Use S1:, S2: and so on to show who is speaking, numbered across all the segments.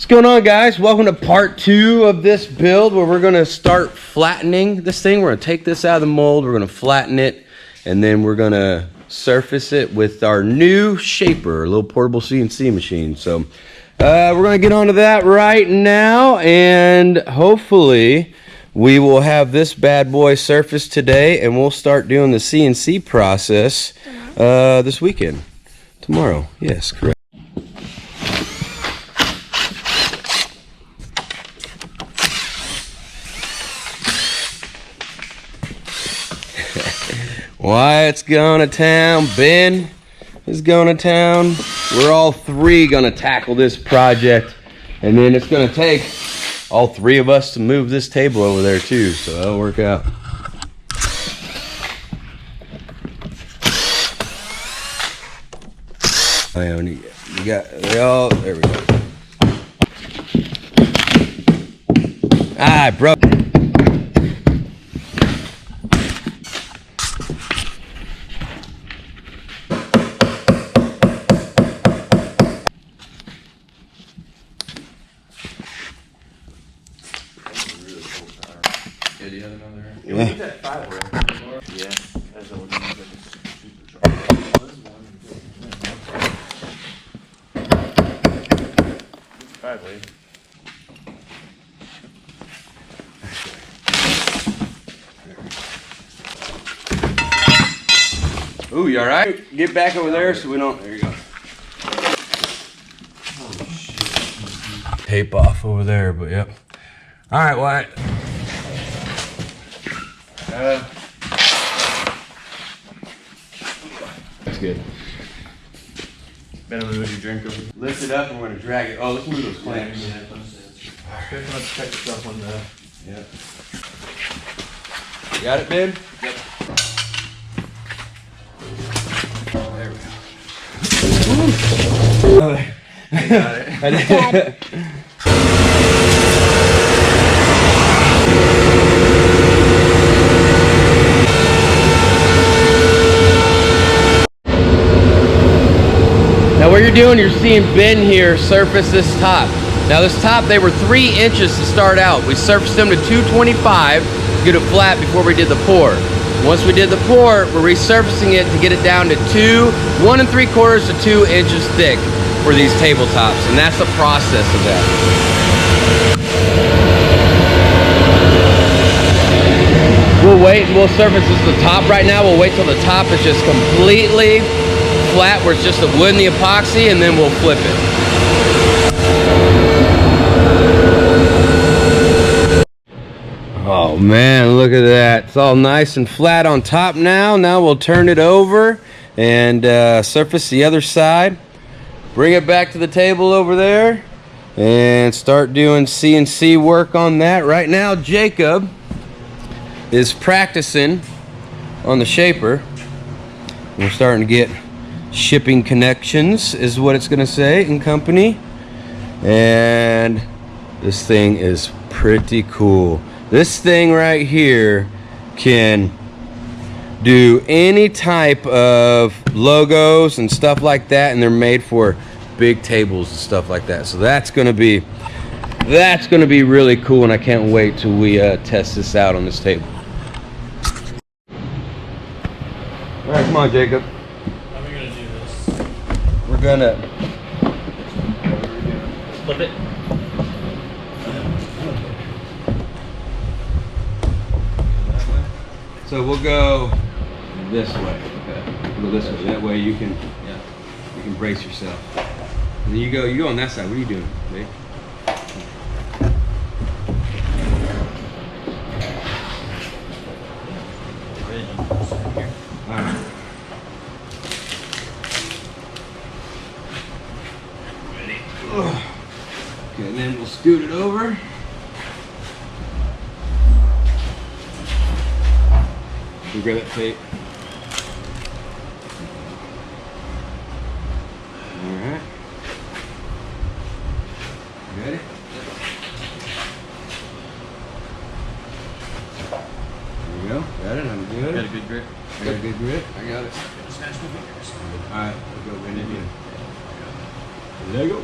S1: What's going on, guys? Welcome to part 2 of this build where we're gonna start flattening this thing. We're gonna take this out of the mold, we're gonna flatten it, and then we're gonna surface it with our new shaper, a little portable CNC machine. So we're gonna get onto that right now, and hopefully we will have this bad boy surfaced today, and we'll start doing the CNC process this weekend. Tomorrow, yes, correct. Wyatt's going to town, Ben is going to town. We're all three going to tackle this project, and then it's going to take all three of us to move this table over there too, so that'll work out. Ione, you got they all, there we go. Ah, bro.
S2: Yeah.
S1: Ooh, you alright? Get back over there so we don't. There you go. Tape off over there, but yep. Alright, Wyatt. That's good.
S2: Better move your drink over.
S1: Lift it up and we're gonna drag it. Oh, let's move those clamps.
S2: Yeah, let's check yourself on the.
S1: Yeah. You got it, Ben?
S2: Yep.
S1: There we go.
S2: I got it.
S1: Now what you're doing, you're seeing Ben here surface this top. Now this top, they were 3 inches to start out. We surfaced them to 225 to get it flat before we did the pour. Once we did the pour, we're resurfacing it to get it down to 1 3/4 to 2 inches thick for these tabletops, and that's the process of that. We'll wait and we'll surface this to the top right now. We'll wait till the top is just completely flat where it's just the wood and the epoxy, and then we'll flip it. Oh man, look at that. It's all nice and flat on top now. Now we'll turn it over and surface the other side. Bring it back to the table over there and start doing CNC work on that. Right now, Jacob is practicing on the shaper. We're starting to get shipping connections is what it's gonna say in company, and this thing is pretty cool. This thing right here can do any type of logos and stuff like that, and they're made for big tables and stuff like that. So that's gonna be really cool, and I can't wait till we test this out on this table. All right, come on, Jacob. We're gonna
S2: Flip it.
S1: So we'll go this way. Okay. We'll go this way. That way you can brace yourself. And then you go on that side. What are you doing, babe? All right. Okay, and then we'll scoot it over. You grab that tape. Alright. Ready? There we go. Got it. I'm good.
S2: Got a good grip.
S1: I got a good grip. I got it.
S2: Snatch my fingers.
S1: Alright, let's go. There you go.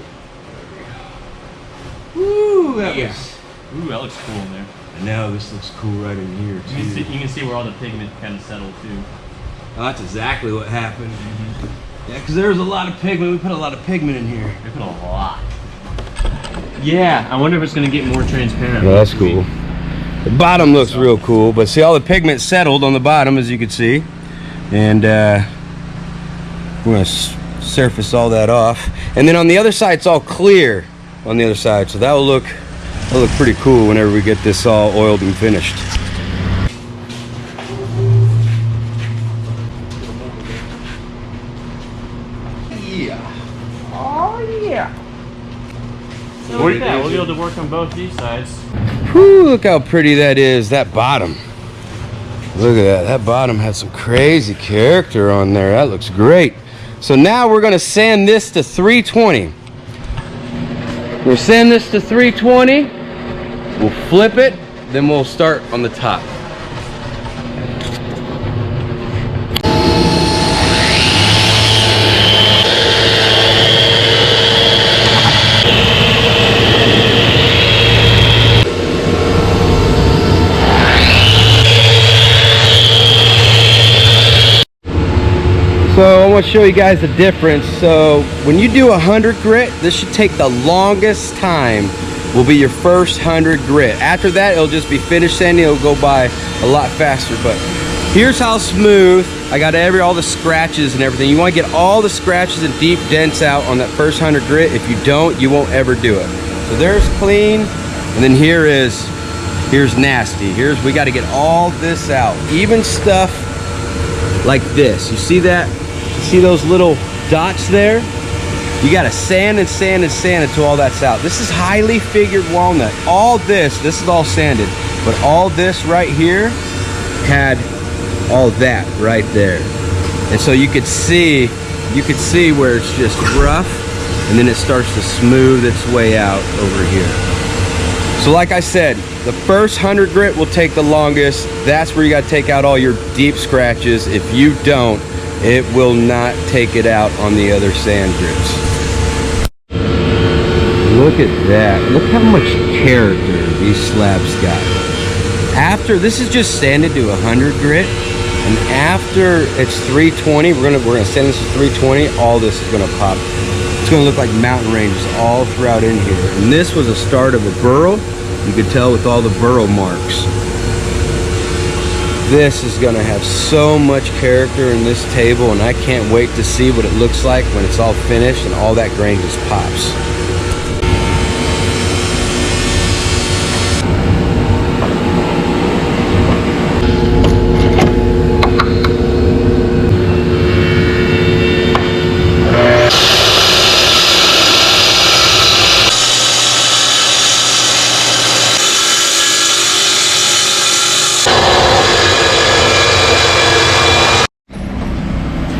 S1: Woo, that
S2: Yeah.
S1: was.
S2: Ooh, that looks cool in there.
S1: And now this looks cool right in here too.
S2: You can see where all the pigment kind of settled too.
S1: Oh, that's exactly what happened. Yeah, because there was a lot of pigment. We put a lot of pigment in here.
S2: We put a lot. Yeah, I wonder if it's gonna get more transparent.
S1: Well, that's cool. The bottom looks real cool, but see all the pigment settled on the bottom, as you can see. And we're gonna surface all that off. And then on the other side, it's all clear on the other side. So that'll look pretty cool whenever we get this all oiled and finished. Yeah. Oh yeah.
S2: So look at that, we'll be able to work on both these sides.
S1: Whew, look how pretty that is, that bottom. Look at that, that bottom has some crazy character on there. That looks great. So now we're gonna sand this to 320. We'll sand this to 320, we'll flip it, then we'll start on the top. So I want to show you guys the difference. So when you do 100 grit, this should take the longest time, will be your first 100 grit. After that, it'll just be finished sanding. It'll go by a lot faster. But here's how smooth. I got all the scratches and everything. You want to get all the scratches and deep dents out on that first 100 grit. If you don't, you won't ever do it. So there's clean, and then here's nasty. We got to get all this out. Even stuff like this. You see that? You see those little dots there? You gotta sand and sand and sand until all that's out. This is highly figured walnut. All this is all sanded, but all this right here had all that right there. And so you could see where it's just rough, and then it starts to smooth its way out over here. So like I said, the first 100 grit will take the longest. That's where you got to take out all your deep scratches. If you don't, it will not take it out on the other sand grits. Look at that. Look how much character these slabs got. After, this is just sanded to 100 grit, and after it's 320, we're gonna sand this to 320, all this is gonna pop. It's gonna look like mountain ranges all throughout in here. And this was a start of a burrow. You could tell with all the burrow marks. This is gonna have so much character in this table, and I can't wait to see what it looks like when it's all finished and all that grain just pops.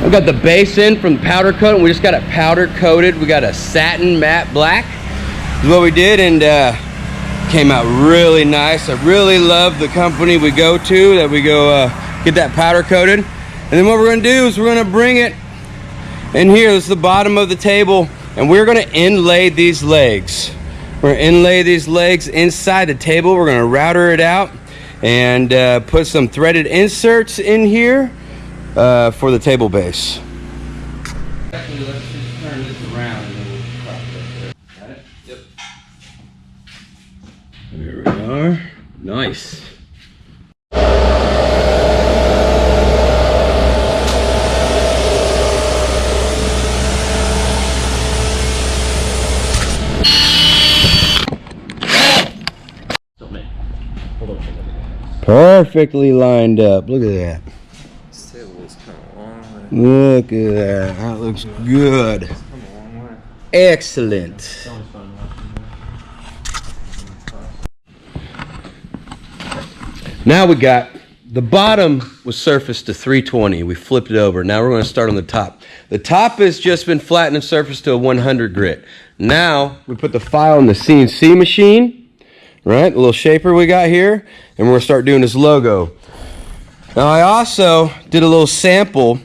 S1: We got the base in from the powder coat, and we just got it powder coated. We got a satin matte black is what we did, and came out really nice. I really love the company we go to, that we go get that powder coated. And then what we're gonna do is we're gonna bring it in here. This is the bottom of the table, and we're gonna inlay these legs. We're gonna inlay these legs inside the table. We're gonna router it out and put some threaded inserts in here for the table base. Actually, let's just turn this around and then we'll cut right there. Got it? Yep. There we are. Nice. Perfectly lined up. Look at that.
S2: This table is kind of long.
S1: Look at that. That looks good.
S2: Come a long way.
S1: Excellent.
S2: It's always fun watching.
S1: Now we got the bottom was surfaced to 320. We flipped it over. Now we're going to start on the top. The top has just been flattened and surfaced to a 100 grit. Now we put the file in the CNC machine. Right, the little shaper we got here, and we're gonna start doing this logo. Now I also did a little sample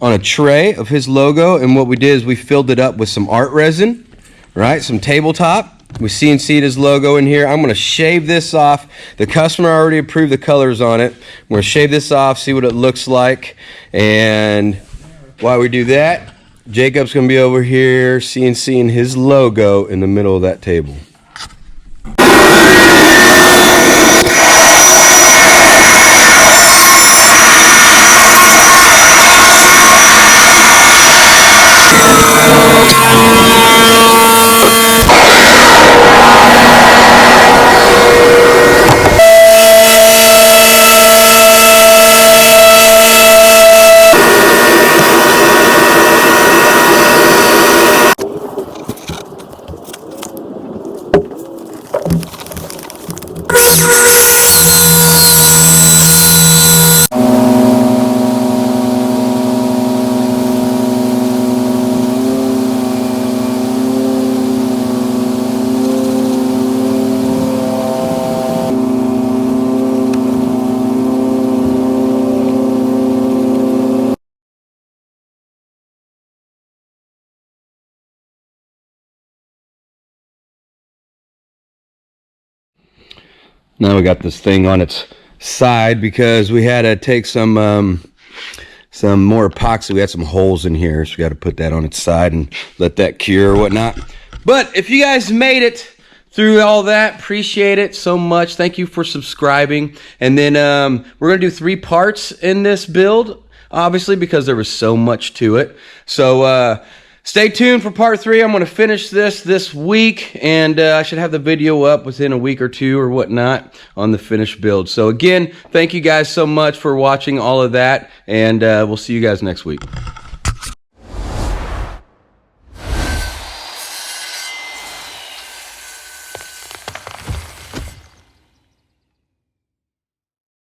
S1: on a tray of his logo, and what we did is we filled it up with some art resin, right, some tabletop, We CNC'd his logo in here. I'm going to shave this off. The customer already approved the colors on it. I'm going to shave this off, see what it looks like. And while we do that, Jacob's going to be over here CNCing his logo in the middle of that table. Now we got this thing on its side because we had to take some more epoxy. We had some holes in here, so we got to put that on its side and let that cure or whatnot. But if you guys made it through all that, appreciate it so much. Thank you for subscribing. And then we're going to do 3 parts in this build, obviously, because there was so much to it. So stay tuned for part 3. I'm going to finish this week, and I should have the video up within a week or 2 or whatnot on the finished build. So again, thank you guys so much for watching all of that, and we'll see you guys next week.